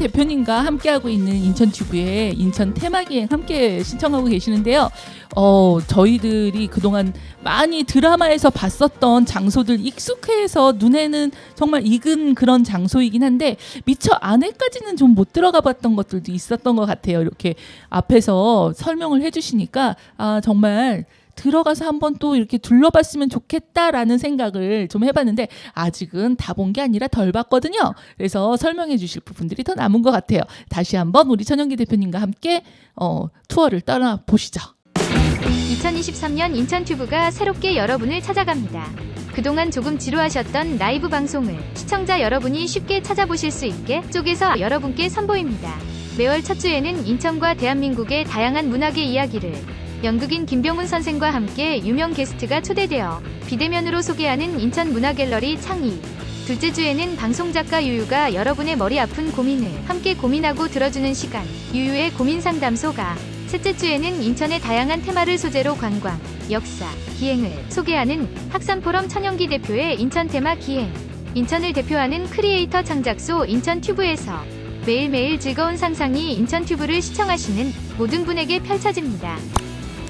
대표님과 함께하고 있는 인천튜브에 인천 테마기행 함께 신청하고 계시는데요. 저희들이 그동안 많이 드라마에서 봤었던 장소들 익숙해서 눈에는 정말 익은 그런 장소이긴 한데 미처 안에까지는 좀 못 들어가 봤던 것들도 있었던 것 같아요. 이렇게 앞에서 설명을 해주시니까 정말 들어가서 한번 또 이렇게 둘러봤으면 좋겠다라는 생각을 좀 해봤는데 아직은 다 본 게 아니라 덜 봤거든요. 그래서 설명해 주실 부분들이 더 남은 것 같아요. 다시 한번 우리 천연기 대표님과 함께 투어를 떠나보시죠. 2023년 인천튜브가 새롭게 여러분을 찾아갑니다. 그동안 조금 지루하셨던 라이브 방송을 시청자 여러분이 쉽게 찾아보실 수 있게 쪼개서 여러분께 선보입니다. 매월 첫 주에는 인천과 대한민국의 다양한 문학의 이야기를 연극인 김병훈 선생과 함께 유명 게스트가 초대되어 비대면으로 소개하는 인천 문화갤러리 창의. 둘째 주에는 방송작가 유유가 여러분의 머리 아픈 고민을 함께 고민하고 들어주는 시간, 유유의 고민상담소가. 셋째 주에는 인천의 다양한 테마를 소재로 관광, 역사, 기행을 소개하는 학산포럼 천연기 대표의 인천 테마 기행. 인천을 대표하는 크리에이터 창작소 인천튜브에서 매일매일 즐거운 상상이 인천튜브를 시청하시는 모든 분에게 펼쳐집니다.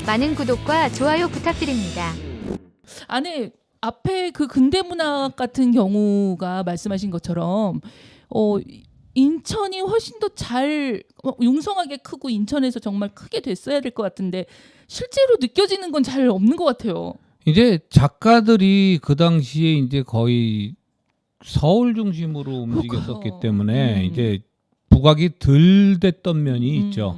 많은 구독과 좋아요 부탁드립니다. 안에 앞에 그 근대문학 같은 경우가 말씀하신 것처럼 인천이 훨씬 더 잘 융성하게 크고 인천에서 정말 크게 됐어야 될 것 같은데 실제로 느껴지는 건 잘 없는 것 같아요. 이제 작가들이 그 당시에 이제 거의 서울 중심으로 움직였었기 때문에 이제 부각이 덜 됐던 면이 있죠.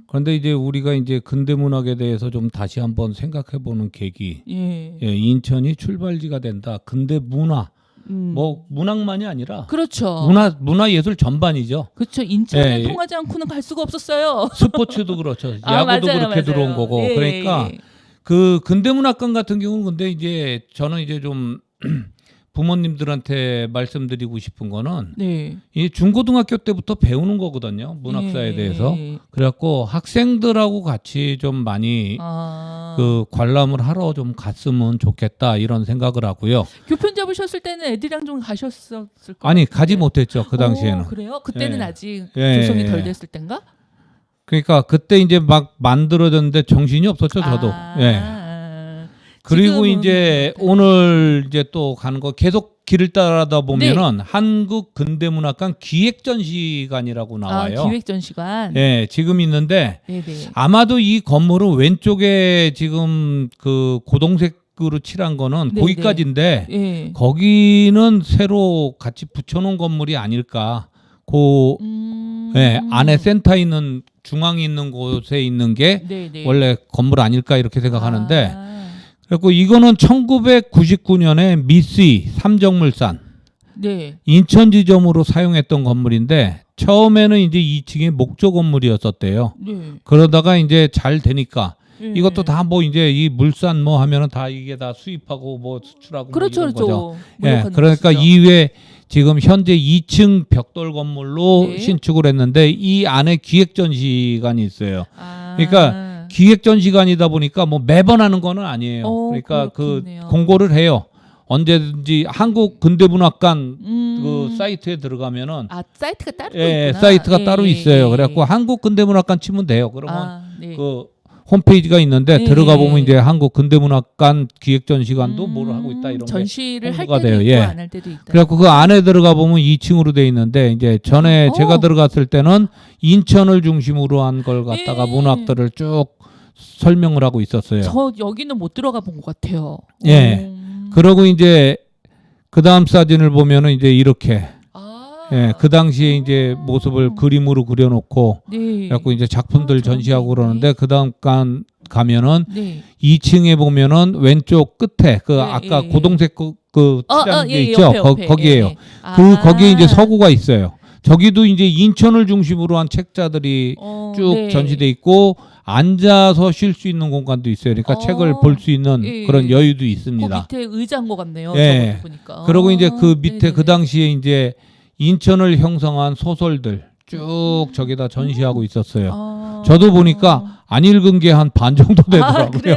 그런데 이제 우리가 이제 근대문학에 대해서 좀 다시 한번 생각해보는 계기. 예, 인천이 출발지가 된다. 근대문화. 뭐 문학만이 아니라 그렇죠. 문화 예술 전반이죠. 그렇죠. 인천에 통하지 않고는 갈 수가 없었어요. 스포츠도 그렇죠. 야구도 맞아요, 그렇게 맞아요. 들어온 거고. 그러니까 그 근대문학관 같은 경우는 근데 이제 저는 이제 좀 부모님들한테 말씀드리고 싶은 거는 이 중고등학교 때부터 배우는 거거든요. 문학사에 대해서. 그래갖고 학생들하고 같이 좀 많이 그 관람을 하러 좀 갔으면 좋겠다 이런 생각을 하고요. 교편 잡으셨을 때는 애들이랑 좀 가셨었을 거예요. 아니 가지 못했죠. 그 당시에는. 그래요? 그때는 아직 예. 조성이 덜 됐을 땐가? 그러니까 그때 이제 막 만들어졌는데 정신이 없었죠. 저도. 그리고 이제 오늘 이제 또 가는 거 계속 길을 따라다 보면은 한국 근대문학관 기획전시관이라고 나와요. 기획전시관. 네, 지금 있는데 아마도 이 건물은 왼쪽에 지금 그 고동색으로 칠한 거는 거기까지인데 거기는 새로 같이 붙여놓은 건물이 아닐까. 안에 센터 있는 중앙에 있는 곳에 있는 게 원래 건물 아닐까 이렇게 생각하는데. 그리고 이거는 1999년에 미쓰이 삼정물산 인천 지점으로 사용했던 건물인데 처음에는 이제 2층에 목조 건물이었었대요. 그러다가 이제 잘 되니까 이것도 다 뭐 이제 이 물산 뭐 하면은 다 이게 다 수입하고 뭐 수출하고 그렇죠, 뭐 이런 거죠. 것이죠. 그러니까 이외에 지금 현재 2층 벽돌 건물로 신축을 했는데 이 안에 기획전시관이 있어요. 그러니까 기획전시관이다 보니까 뭐 매번 하는 거는 아니에요. 그러니까 그렇겠네요. 그 공고를 해요. 언제든지 한국 근대문학관 그 사이트에 들어가면은 사이트가 따로 있구나. 사이트가 따로 있어요. 그래갖고 한국 근대문학관 치면 돼요. 그러면 그 홈페이지가 있는데 들어가 보면 이제 한국 근대문학관 기획전시관도 뭘 하고 있다 이런 전시를 게 할 홍보가 때도 돼요. 있고 안 할 때도 있다. 그래갖고 그 안에 들어가 보면 2층으로 돼 있는데 이제 전에 제가 들어갔을 때는 인천을 중심으로 한 걸 갖다가 문학들을 쭉 설명을 하고 있었어요. 저 여기는 못 들어가 본 것 같아요. 그러고 이제 그 다음 사진을 보면은 이제 이렇게 그 당시에 이제 모습을 그림으로 그려놓고 그래갖고 이제 작품들 전시하고 그러는데 그 다음 가면은 2층에 보면은 왼쪽 끝에 그 아까 고동색 그 칠한 게 있죠. 옆에. 거기에요. 거기에 이제 서구가 있어요. 저기도 이제 인천을 중심으로 한 책자들이 쭉 전시돼 있고 앉아서 쉴 수 있는 공간도 있어요. 그러니까 책을 볼 수 있는 그런 여유도 있습니다. 그 밑에 의자인 것 같네요. 보니까. 그리고 이제 그 밑에 그 당시에 이제 인천을 형성한 소설들 쭉 저기다 전시하고 있었어요. 저도 보니까 안 읽은 게 한 반 정도 되더라고요. 아, 그래요?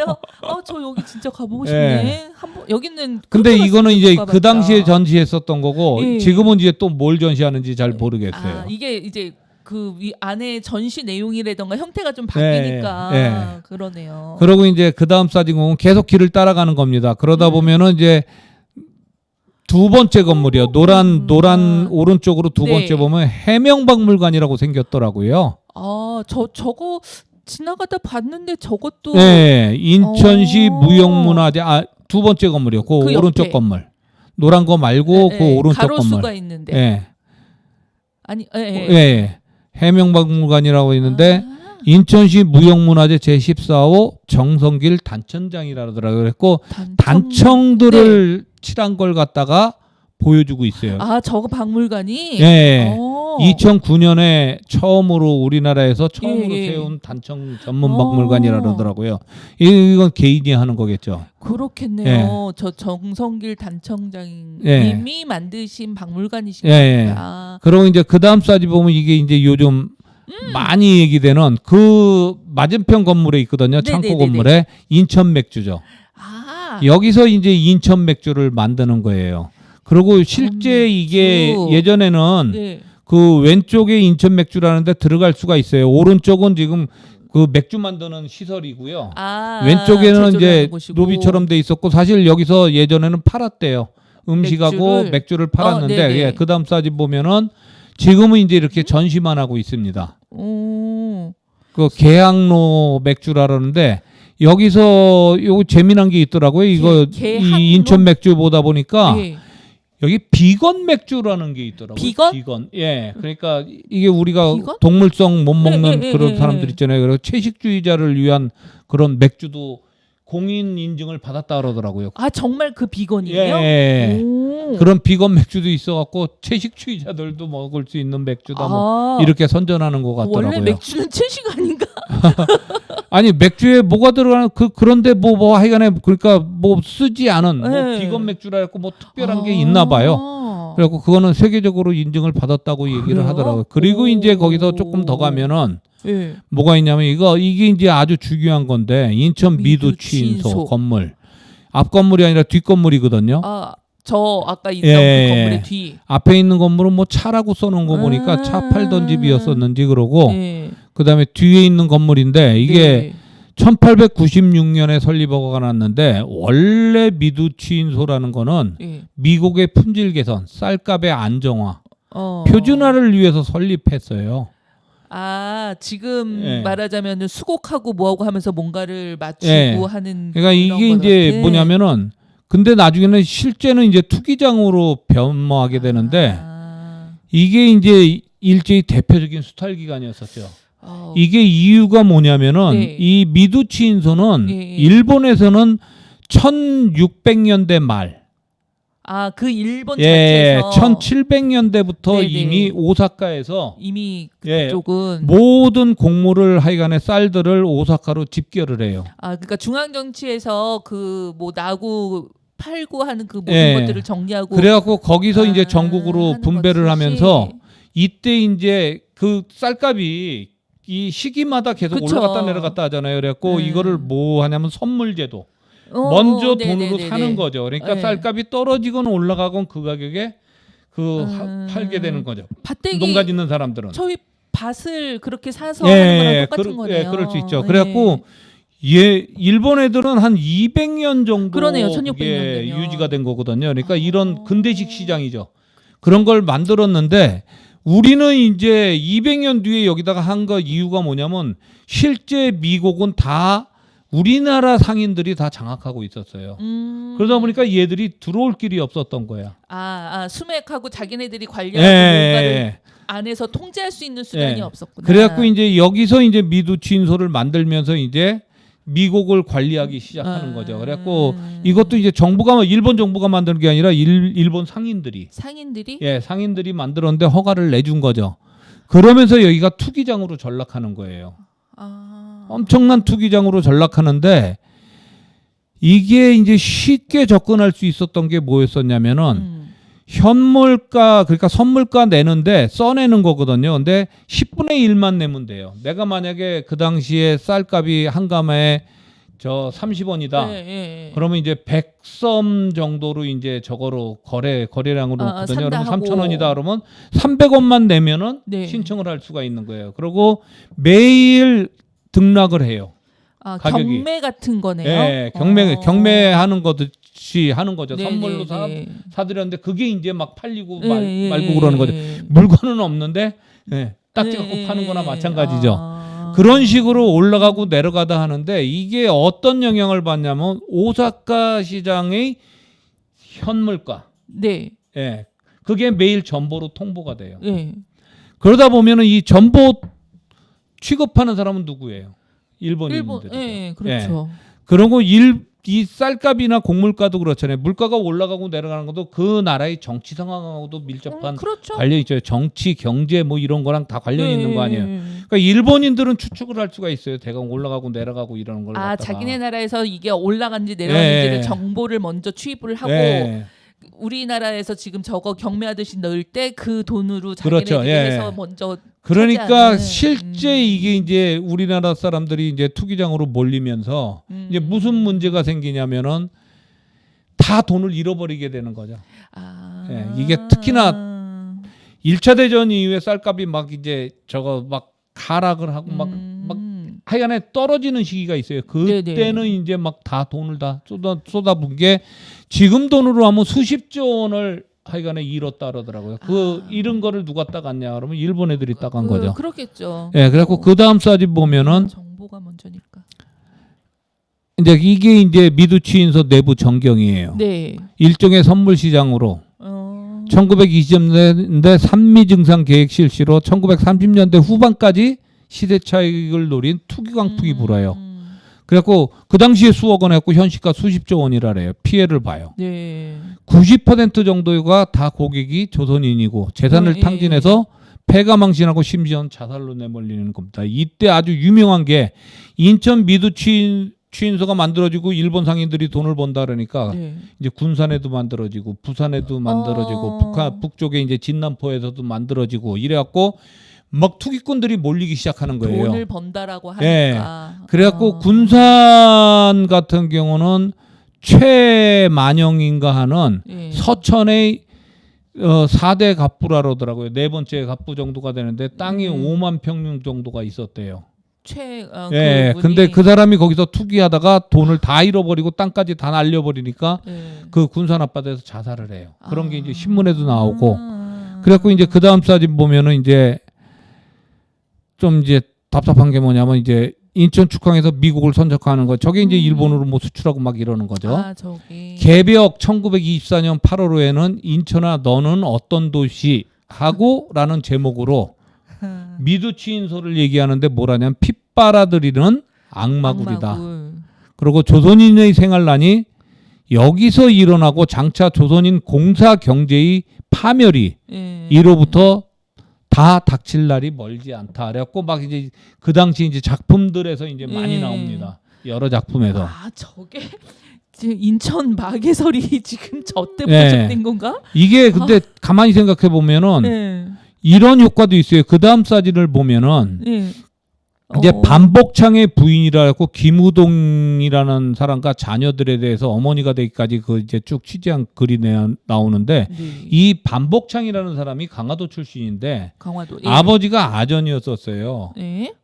저 여기 진짜 가보고 싶네. 한번 여기는. 근데 이거는 이제 가봤다. 그 당시에 전시했었던 거고 예. 지금은 이제 또 뭘 전시하는지 잘 모르겠어요. 아, 이게 이제 그 안에 전시 내용이라던가 형태가 좀 바뀌니까 네. 그러네요. 그러고 이제 그 다음 사진 보면 계속 길을 따라가는 겁니다. 그러다 보면은 이제 두 번째 건물이요. 노란 오른쪽으로 두 네. 번째 보면 해명박물관이라고 생겼더라고요. 저거 지나가다 봤는데 저것도 네, 인천시 어. 무형문화재 두 번째 건물이요. 그 그 오른쪽 옆에. 건물. 노란 거 말고 네, 그 오른쪽 가로수가 건물. 있는데. 예. 아니, 예. 해명박물관이라고 있는데 아, 인천시 무형문화재 제14호 정성길 단천장이라 그러더라고요. 그랬고 단청들을 칠한 걸 갖다가 보여주고 있어요. 저거 박물관이. 예. 2009년 2009년에 처음으로 우리나라에서 처음으로 예. 세운 단청 전문 박물관이라 그러더라고요. 이건 개인이 하는 거겠죠. 그렇겠네요. 예. 저 정성길 단청장님이 예. 만드신 박물관이신 예. 겁니다. 그리고 이제 그 다음 사진 보면 이게 이제 요즘 많이 얘기되는 그 맞은편 건물에 있거든요. 창고 네네네네. 건물에 인천 맥주죠. 여기서 이제 인천 맥주를 만드는 거예요. 그리고 실제 이게 예전에는 네. 그 왼쪽에 인천 맥주라는데 들어갈 수가 있어요. 오른쪽은 지금 그 맥주 만드는 시설이고요. 왼쪽에는 이제 로비처럼 돼 있었고 사실 여기서 예전에는 팔았대요. 음식하고 맥주를 팔았는데 네네. 예, 그 다음 사진 보면은 지금은 이제 이렇게 전시만 하고 있습니다. 그 계양로 맥주라 그러는데 여기서 요거 재미난 게 있더라고요. 이거 이 인천 맥주 보다 보니까 네. 여기 비건 맥주라는 게 있더라고요. 비건? 예. 그러니까 이게 우리가 비건? 동물성 못 먹는 네, 그런 네, 사람들 네. 있잖아요. 그래서 채식주의자를 위한 그런 맥주도 공인 인증을 받았다 그러더라고요. 정말 그 비건이에요? 예. 오. 그런 비건 맥주도 있어갖고 채식주의자들도 먹을 수 있는 맥주다 뭐 이렇게 선전하는 것 같더라고요. 원래 맥주는 채식 아닌가? 아니 맥주에 뭐가 들어가는 그런데 뭐 하여간에 그러니까 뭐 쓰지 않은 뭐 비건 맥주라 해갖고 뭐 특별한 게 있나 봐요. 그래갖고 그거는 세계적으로 인증을 받았다고 얘기를 그래요? 하더라고요. 그리고 이제 거기서 조금 더 가면은 네. 뭐가 있냐면 이게 이제 아주 중요한 건데 인천 미두취인소 건물 앞 건물이 아니라 뒷 건물이거든요. 저 아까 있던 그 건물의 뒤. 앞에 있는 건물은 뭐 차라고 써놓은 거 보니까 차 팔던 집이었었는지 그러고 그다음에 뒤에 있는 건물인데 이게 1896년에 설립허가가 났는데 원래 미두취인소라는 거는 미국의 품질 개선, 쌀값의 안정화, 표준화를 위해서 설립했어요. 지금 말하자면 수곡하고 뭐하고 하면서 뭔가를 맞추고 하는. 그러니까 이게 이제 뭐냐면은 근데 나중에는 실제는 이제 투기장으로 변모하게 되는데 이게 이제 일제히 대표적인 수탈 기간이었었죠. 이게 이유가 뭐냐면은 이 미두취인소는 일본에서는 1600년대 말 그 일본 자체에서 1700년대부터 이미 오사카에서 이미 그쪽은 모든 곡물을 하여간에 쌀들을 오사카로 집결을 해요. 그러니까 중앙 정치에서 그 뭐 나고 팔고 하는 그 모든 것들을 정리하고 그래갖고 거기서 이제 전국으로 분배를 하면서 이때 이제 그 쌀값이 이 시기마다 계속 올라갔다 내려갔다 하잖아요. 그래갖고 이거를 뭐 하냐면 선물제도. 먼저 돈으로 사는 거죠. 그러니까 쌀값이 떨어지건 올라가건 그 가격에 팔게 되는 거죠. 농가 짓는 사람들은. 저희 밭을 그렇게 사서 하는 거랑 똑같은 거네요. 그럴 수 있죠. 그래갖고 일본 애들은 한 200년 정도 그러네요. 1600년 유지가 된 거거든요. 그러니까 이런 근대식 시장이죠. 그런 걸 만들었는데 우리는 이제 200년 뒤에 여기다가 한 거 이유가 뭐냐면 실제 미국은 다 우리나라 상인들이 다 장악하고 있었어요. 그러다 보니까 얘들이 들어올 길이 없었던 거야. 수맥하고 자기네들이 관리하고 뭔가를 안에서 통제할 수 있는 수단이 없었구나. 그래갖고 이제 여기서 이제 미두취인소를 만들면서 이제 미국을 관리하기 시작하는 거죠. 그래갖고 이것도 이제 일본 정부가 만드는 게 아니라 일본 상인들이 상인들이 만들었는데 허가를 내준 거죠. 그러면서 여기가 투기장으로 전락하는 거예요. 엄청난 투기장으로 전락하는데 이게 이제 쉽게 접근할 수 있었던 게 뭐였었냐면은 현물가 그러니까 선물가 내는데 써내는 거거든요. 근데 10분의 1만 내면 돼요. 내가 만약에 그 당시에 쌀값이 한 감에 저 30원이다. 그러면 이제 100섬 정도로 이제 저거로 거래량으로 거든요. 그러면 3,000원이다 그러면 300원만 내면은 네. 신청을 할 수가 있는 거예요. 그리고 매일 등락을 해요. 가격이. 경매 같은 거네요. 네, 경매하는 것이 하는 거죠. 네, 선물로 네. 사드렸는데 그게 이제 막 팔리고 네, 말고 그러는 거죠. 물건은 없는데 딱지 갖고 파는 거나 마찬가지죠. 그런 식으로 올라가고 내려가다 하는데 이게 어떤 영향을 받냐면 오사카 시장의 현물가. 네. 예. 그게 매일 전보로 통보가 돼요. 네. 그러다 보면은 이 전보 취급하는 사람은 누구예요? 일본인들이죠. 네, 그렇죠. 그리고 이 쌀값이나 곡물가도 그렇잖아요. 물가가 올라가고 내려가는 것도 그 나라의 정치 상황하고도 밀접한 그렇죠. 관련이 있죠. 정치, 경제 뭐 이런 거랑 다 관련이 네. 있는 거 아니에요. 그러니까 일본인들은 추측을 할 수가 있어요. 대강 올라가고 내려가고 이러는 걸 갖다가. 자기네 나라에서 이게 올라간지 내려간지를 네. 정보를 먼저 취입을 하고 네. 우리나라에서 지금 저거 경매하듯이 넣을 때 그 돈으로 그렇죠. 자기네들이 예. 해서 먼저 그러니까 차지하는. 실제 이게 이제 우리나라 사람들이 이제 투기장으로 몰리면서 이제 무슨 문제가 생기냐면은 다 돈을 잃어버리게 되는 거죠. 예, 이게 특히나 1차 대전 이후에 쌀값이 막 이제 저거 막 하락을 하고 막 하여간에 떨어지는 시기가 있어요. 그때는 네네. 이제 막 다 돈을 다 쏟아부은 게 지금 돈으로 하면 수십조 원을 하여간에 잃었다 그러더라고요. 그 잃은 거를 누가 따갔냐 그러면 일본 애들이 따간 거죠. 그렇겠죠. 예, 그래갖고 그 다음 사진 보면은 정보가 먼저니까. 이제 이게 이제 미두치인소 내부 전경이에요. 네. 일종의 선물 시장으로 1920년대 산미 증상 계획 실시로 1930년대 후반까지 시대 차익을 노린 투기 광풍이 불어요. 그래갖고 그 당시에 수억 원 했고 현시가 수십조 원이라래요. 피해를 봐요. 네. 90% 정도가 다 고객이 조선인이고 재산을 탕진해서 폐가망신하고 심지어는 자살로 내몰리는 겁니다. 이때 아주 유명한 게 인천 미두치인소가 만들어지고 일본 상인들이 돈을 번다 그러니까 이제 군산에도 만들어지고 부산에도 만들어지고 북쪽에 이제 진남포에서도 만들어지고 이래갖고 막 투기꾼들이 몰리기 시작하는 거예요. 돈을 번다라고 하니까. 네. 그래갖고 군산 같은 경우는 최만영인가 하는 서천의 4대 갑부라 그러더라고요. 네 번째 갑부 정도가 되는데 땅이 5만 평 정도가 있었대요. 예, 근데 그 사람이 거기서 투기하다가 돈을 다 잃어버리고 땅까지 다 날려버리니까 그 군산 앞바다에서 자살을 해요. 그런 게 이제 신문에도 나오고. 그래갖고 이제 그 다음 사진 보면은 이제 좀 이제 답답한 게 뭐냐면 이제 인천 축항에서 미국을 선적하는 거. 저게 이제 일본으로 뭐 수출하고 막 이러는 거죠. 개벽 1924년 8월호에는 인천아 너는 어떤 도시 하고 라는 제목으로 미두치인소를 얘기하는데 뭐라냐면 핏 빨아들이는 악마굴이다. 그리고 조선인의 생활난이 여기서 일어나고 장차 조선인 공사 경제의 파멸이 이로부터 다 닥칠 날이 멀지 않다. 그래갖고 막 이제 그 당시 이제 작품들에서 이제 많이 나옵니다. 여러 작품에서. 저게 인천 마개설이 지금 저때 포착된 건가? 이게 근데 가만히 생각해 보면은 이런 효과도 있어요. 그 다음 사진을 보면은 이제 반복창의 부인이라고 김우동이라는 사람과 자녀들에 대해서 어머니가 되기까지 그 이제 쭉 취재한 글이 나오는데 이 반복창이라는 사람이 강화도 출신인데 강화도. 아버지가 아전이었었어요.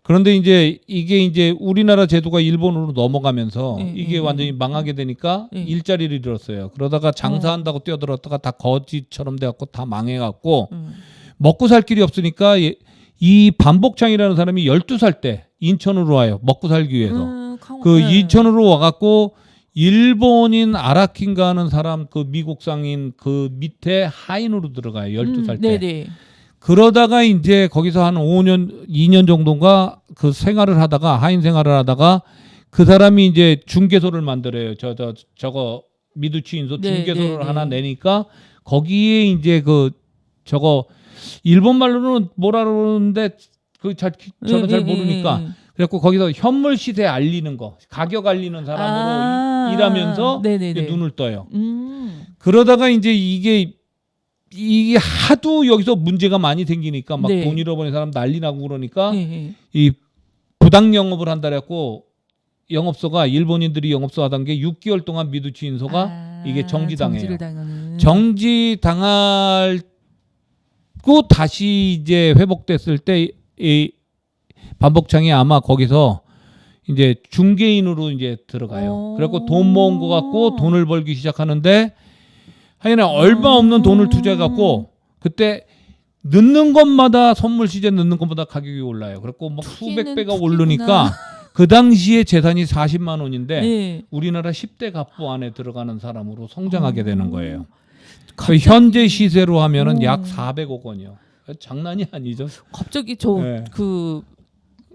그런데 이제 이게 이제 우리나라 제도가 일본으로 넘어가면서 이게 완전히 망하게 되니까 일자리를 잃었어요. 그러다가 장사한다고 뛰어들었다가 다 거지처럼 돼갖고 다 망해갖고 먹고 살 길이 없으니까 이 반복창이라는 사람이 12살 때 인천으로 와요. 먹고 살기 위해서. 그 인천으로 와갖고 일본인 아라킨가 하는 사람 그 미국 상인 그 밑에 하인으로 들어가요. 12살 때. 그러다가 이제 거기서 한 5년, 2년 정도인가 그 생활을 하다가 하인 생활을 하다가 그 사람이 이제 중개소를 만들어요. 저거 미두치인소 중개소를 하나 내니까 거기에 이제 저거 일본 말로는 뭐라 그러는데 저는 잘 모르니까 그래갖고 거기서 현물 시세 알리는 거 가격 알리는 사람으로 일하면서 이제 눈을 떠요. 그러다가 이제 이게 이게 하도 여기서 문제가 많이 생기니까 막 네. 돈 잃어버린 사람 난리 나고 그러니까 네. 이 부당 영업을 한다 그랬고 영업소가 일본인들이 영업소 하던 게 6개월 동안 미두치 인소가 이게 정지당해요. 정지를 당하는. 정지당하고 다시 이제 회복됐을 때 이 반복창이 아마 거기서 이제 중개인으로 이제 들어가요. 그래갖고 돈 모은 거 갖고 돈을 벌기 시작하는데 하여간 얼마 없는 돈을 투자해갖고 그때 넣는 것마다 선물 시즌 넣는 것보다 가격이 올라요. 그래갖고 막 수백 배가 오르니까 그 당시에 재산이 40만 원인데 네. 우리나라 10대 갑부 안에 들어가는 사람으로 성장하게 되는 거예요. 그 현재 시세로 하면은 약 400억 원이요. 장난이 아니죠. 갑자기 저 그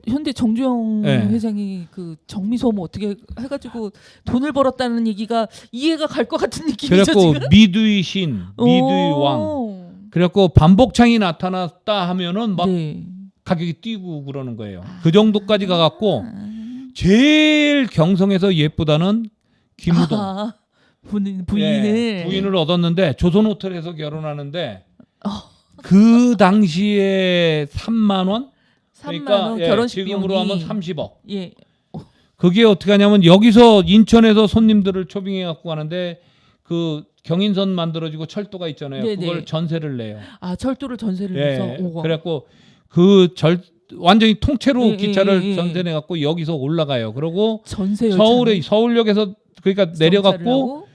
현대 정주영 회장이 그 정미소음 어떻게 해가지고 돈을 벌었다는 얘기가 이해가 갈 것 같은 느낌이죠. 그래갖고 지금? 미두이 신, 미두이 왕. 그래갖고 반복창이 나타났다 하면은 막 가격이 뛰고 그러는 거예요. 그 정도까지 가갖고 제일 경성에서 예쁘다는 김우동 부인을 얻었는데 조선 호텔에서 결혼하는데 그 당시에 3만 원? 3만 그러니까 원 결혼식 지금으로 비용이. 하면 30억. 예. 그게 어떻게 하냐면 여기서 인천에서 손님들을 초빙해 갖고 가는데 그 경인선 만들어지고 철도가 있잖아요. 네네. 그걸 전세를 내요. 아 철도를 전세를 예. 내서. 오고. 그래갖고 완전히 통째로 기차를 전세 내 갖고 여기서 올라가요. 그리고 전세 서울역에서 그러니까 내려갖고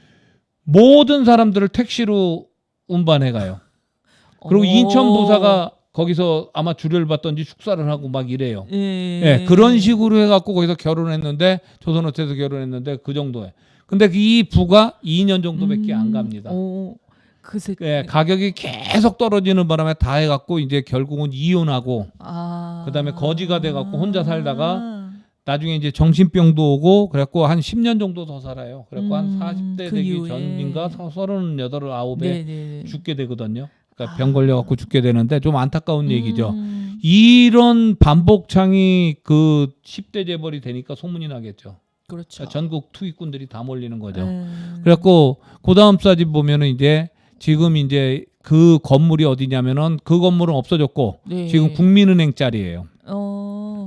모든 사람들을 택시로 운반해 가요. 그리고 인천 부사가 거기서 아마 주례를 받던지 축사를 하고 막 이래요. 예, 그런 식으로 해갖고 거기서 결혼했는데 조선호텔에서 결혼했는데 그 정도에. 근데 이 부가 2년 정도밖에 안 갑니다. 예, 가격이 계속 떨어지는 바람에 다 해갖고 이제 결국은 이혼하고 그다음에 거지가 돼갖고 혼자 살다가 나중에 이제 정신병도 오고 그래갖고 한 10년 정도 더 살아요. 그래갖고 한 40대 되기 전인가 38, 9에 죽게 되거든요. 그러니까 병 걸려갖고 죽게 되는데 좀 안타까운 얘기죠. 이런 반복창이 그 10대 재벌이 되니까 소문이 나겠죠. 그렇죠. 그러니까 전국 투기꾼들이 다 몰리는 거죠. 그래갖고 그 다음 사진 보면은 이제 지금 이제 그 건물이 어디냐면은 그 건물은 없어졌고 지금 국민은행 자리예요.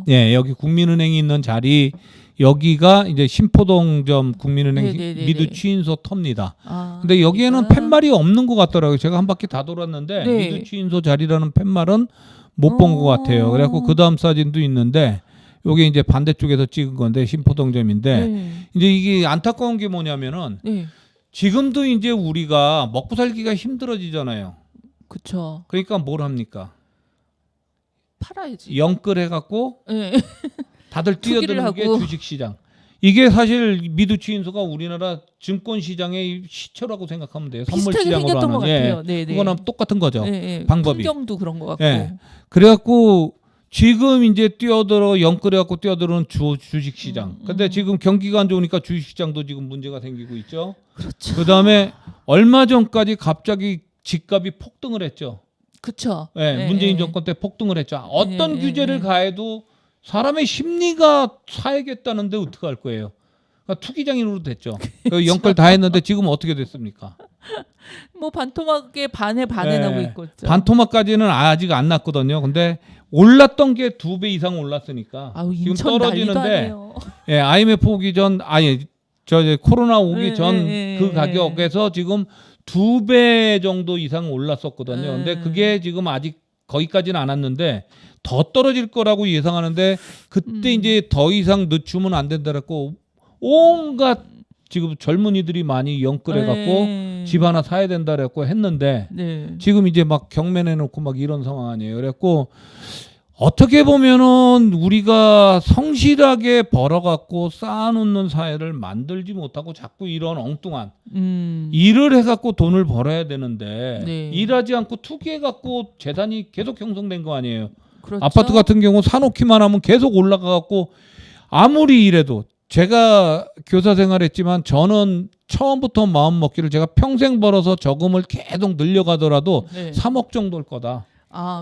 예, 여기 국민은행이 있는 자리 여기가 이제 신포동점 국민은행 미두치인소 터입니다. 근데 여기에는 팻말이 없는 것 같더라고요. 제가 한 바퀴 다 돌았는데 미두치인소 자리라는 팻말은 못 본 것 같아요. 그래갖고 그 다음 사진도 있는데 요게 이제 반대쪽에서 찍은 건데 신포동점인데 이제 이게 안타까운 게 뭐냐면은 지금도 이제 우리가 먹고 살기가 힘들어지잖아요. 그렇죠. 그러니까 뭘 합니까? 팔아야지. 영끌해갖고 다들 뛰어드는 게 주식시장. 이게 사실 미두치인소가 우리나라 증권시장의 시초라고 생각하면 돼요. 선물시장으로 하는. 같아요. 그거랑 똑같은 거죠. 방법이. 풍경도 그런 것 같고. 그래갖고 지금 이제 영끌해갖고 뛰어들어오는 주식시장. 근데 지금 경기가 안 좋으니까 주식시장도 지금 문제가 생기고 있죠. 그렇죠. 그다음에 얼마 전까지 갑자기 집값이 폭등을 했죠. 그렇죠. 문재인 정권 때 폭등을 했죠. 어떤 규제를 가해도 사람의 심리가 사야겠다는데 어떻게 할 거예요? 그러니까 투기장인으로 됐죠. 영끌 다 했는데 지금 어떻게 됐습니까? 뭐 반토막에 반에 나고 있고 있죠. 반토막까지는 아직 안 났거든요. 근데 올랐던 게 2배 이상 올랐으니까 지금 떨어지는데 IMF 오기 전 코로나 오기 전 그 가격에서 지금 2배 정도 이상 올랐었거든요. 근데 그게 지금 아직 거기까지는 안 왔는데 더 떨어질 거라고 예상하는데 그때 이제 더 이상 늦추면 안 된다고 온갖 지금 젊은이들이 많이 영끌해갖고 집 하나 사야 된다고 했는데 지금 이제 막 경매내놓고 막 이런 상황 아니에요. 그래갖고 어떻게 보면은 우리가 성실하게 벌어갖고 쌓아놓는 사회를 만들지 못하고 자꾸 이런 엉뚱한 일을 해갖고 돈을 벌어야 되는데 일하지 않고 투기해갖고 재산이 계속 형성된 거 아니에요. 그렇죠? 아파트 같은 경우 사놓기만 하면 계속 올라가갖고 아무리 일해도 제가 교사 생활했지만 저는 처음부터 마음 먹기를 제가 평생 벌어서 저금을 계속 늘려가더라도 3억 정도일 거다.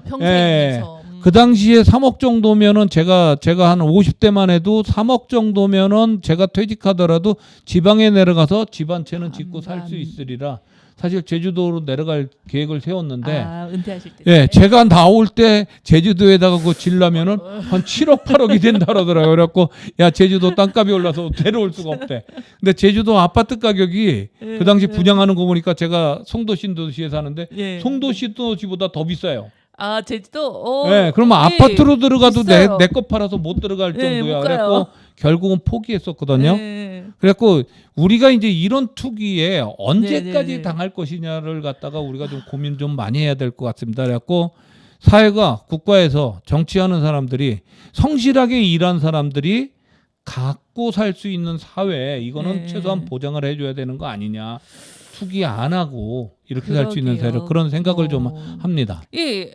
평생에서. 그 당시에 3억 정도면은 제가 한 50대만 해도 3억 정도면은 제가 퇴직하더라도 지방에 내려가서 집 한 채는 짓고 살 수 있으리라 사실 제주도로 내려갈 계획을 세웠는데 은퇴하실 때. 예, 제가 나올 때 제주도에다가 그거 질라면은 한 7억 8억이 된다 그러더라고요. 그래갖고 야 제주도 땅값이 올라서 데려올 수가 없대. 근데 제주도 아파트 가격이 그 당시 분양하는 거 보니까 제가 송도 신도시에 사는데 송도 신도시보다 더 비싸요. 아 제주도. 네, 그러면 아파트로 들어가도 내 거 팔아서 못 들어갈 정도야. 그래갖고 결국은 포기했었거든요. 그래갖고 우리가 이제 이런 투기에 언제까지 당할 것이냐를 갖다가 우리가 좀 고민 좀 많이 해야 될 것 같습니다. 그래갖고 사회가 국가에서 정치하는 사람들이 성실하게 일한 사람들이 갖고 살 수 있는 사회 이거는 최소한 보장을 해줘야 되는 거 아니냐. 투기 안 하고 이렇게 살 수 있는 사회 그런 생각을 좀 합니다. 예,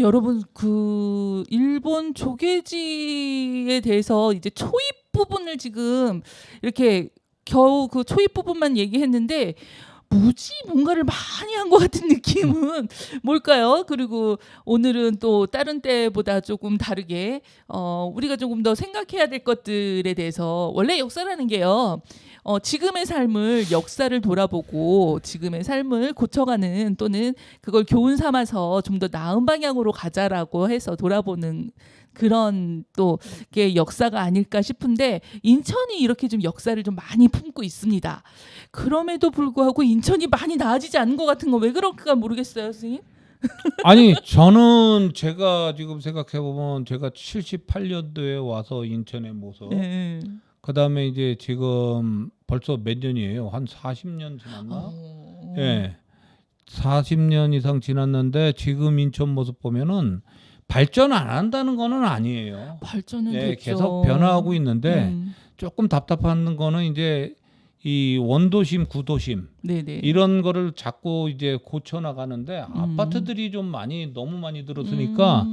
여러분 그 일본 조개지에 대해서 이제 초입 부분을 지금 이렇게 겨우 그 초입 부분만 얘기했는데 무지 뭔가를 많이 한 것 같은 느낌은 뭘까요? 그리고 오늘은 또 다른 때보다 조금 다르게 우리가 조금 더 생각해야 될 것들에 대해서 원래 역사라는 게요. 지금의 삶을 역사를 돌아보고 지금의 삶을 고쳐가는 또는 그걸 교훈 삼아서 좀 더 나은 방향으로 가자라고 해서 돌아보는 그런 또 게 역사가 아닐까 싶은데 인천이 이렇게 좀 역사를 좀 많이 품고 있습니다. 그럼에도 불구하고 인천이 많이 나아지지 않은 것 같은 거 왜 그럴까 모르겠어요, 선생님. 아니 저는 제가 지금 생각해 보면 제가 78년도에 와서 인천의 모습. 그다음에 이제 지금 벌써 몇 년이에요? 한 40년 지났나? 예. 40년 이상 지났는데 지금 인천 모습 보면은 발전 안 한다는 거는 아니에요. 발전은 예, 됐죠. 계속 변화하고 있는데 조금 답답한 거는 이제 이 원도심, 구도심 이런 거를 자꾸 이제 고쳐 나가는데 아파트들이 좀 너무 많이 들었으니까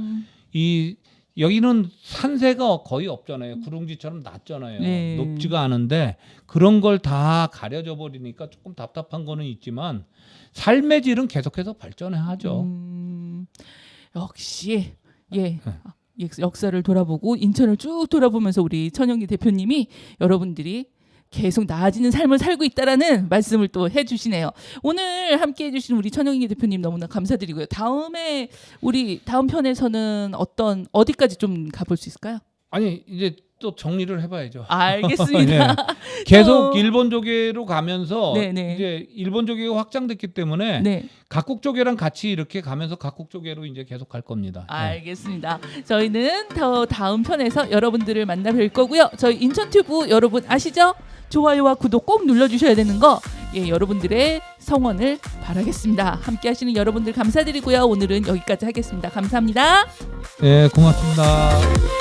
이 여기는 산세가 거의 없잖아요. 구릉지처럼 낮잖아요. 높지가 않은데 그런 걸 다 가려져 버리니까 조금 답답한 거는 있지만 삶의 질은 계속해서 발전하죠. 역시 역사를 돌아보고 인천을 쭉 돌아보면서 우리 천영기 대표님이 여러분들이 계속 나아지는 삶을 살고 있다라는 말씀을 또 해주시네요. 오늘 함께 해주신 우리 천영기 대표님 너무나 감사드리고요. 다음에 우리 다음 편에서는 어디까지 좀 가볼 수 있을까요? 아니 이제 또 정리를 해봐야죠. 알겠습니다. 계속 일본 조개로 가면서 이제 일본 조개가 확장됐기 때문에 각국 조개랑 같이 이렇게 가면서 각국 조개로 이제 계속 갈 겁니다. 알겠습니다. 저희는 더 다음 편에서 여러분들을 만나 뵐 거고요. 저희 인천튜브 여러분 아시죠? 좋아요와 구독 꼭 눌러주셔야 되는 거 여러분들의 성원을 바라겠습니다. 함께 하시는 여러분들 감사드리고요. 오늘은 여기까지 하겠습니다. 감사합니다. 네, 고맙습니다.